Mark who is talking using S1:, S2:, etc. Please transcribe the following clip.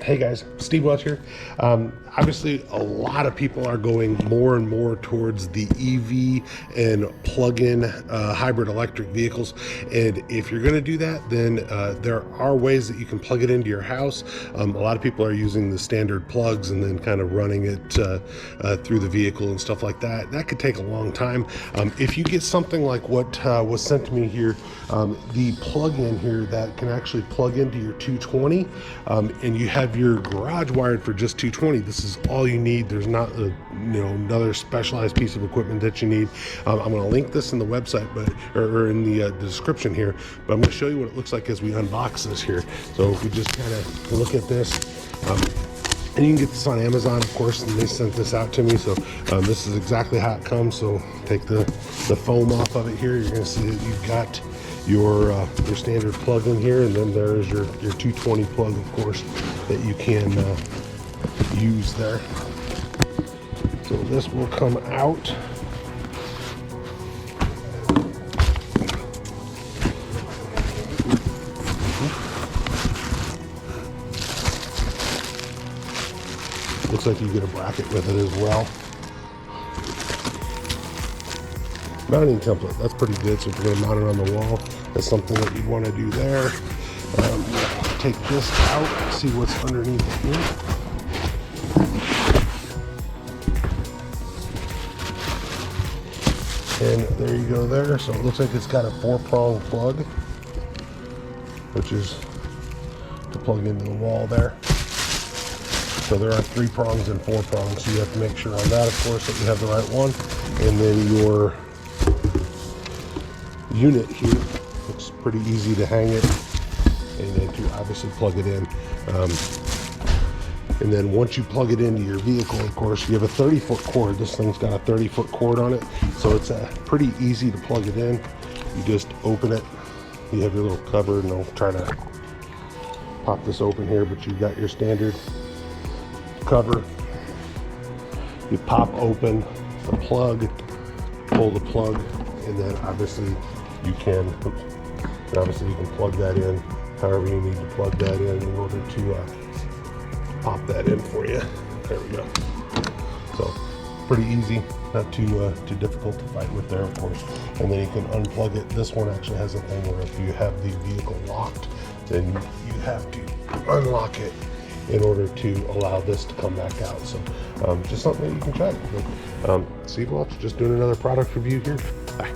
S1: Hey guys, Steve Welch here. Obviously, a lot of people are going more and more towards the EV and plug-in hybrid electric vehicles. And if you're going to do that, then there are ways that you can plug it into your house. A lot of people are using the standard plugs and then kind of running it through the vehicle and stuff like that. That could take a long time. If you get something like what was sent to me here, the plug-in here that can actually plug into your 220, and you have your garage wired for just 220. This is all you need. There's not another specialized piece of equipment that you need. I'm going to link this in the website, or in the description here. But I'm going to show you what it looks like as we unbox this here. So if we just kind of look at this, and you can get this on Amazon, of course, and they sent this out to me. So this is exactly how it comes. So take the foam off of it here. You're going to see that you've got your standard plug in here, and then there's your 220 plug, of course, that you can use there. So this will come out. Looks like you get a bracket with it as well. Mounting template, that's pretty good. So if you're going to mount it on the wall, that's something that you'd want to do there. Take this out, see what's underneath here. And there you go there. So it looks like it's got a 4-prong plug, which is to plug into the wall there. So there are 3 prongs and 4 prongs. So you have to make sure on that, of course, that you have the right one. And then your unit here, it's pretty easy to hang it and then to obviously plug it in. And then once you plug it into your vehicle, of course, you have a 30-foot cord. This thing's got a 30-foot cord on it, so it's pretty easy to plug it in. You just open it. You have your little cover, and I'll try to pop this open here, but you've got your standard cover. You pop open the plug, pull the plug, and then obviously you can plug that in however you need to plug that in order to pop that in for you. There we go. So pretty easy, not too difficult to fight with there, of course. And then you can unplug it. This one actually has a thing where if you have the vehicle locked, then you have to unlock it in order to allow this to come back out. So just something that you can try. Steve Welch, just doing another product review here. Bye.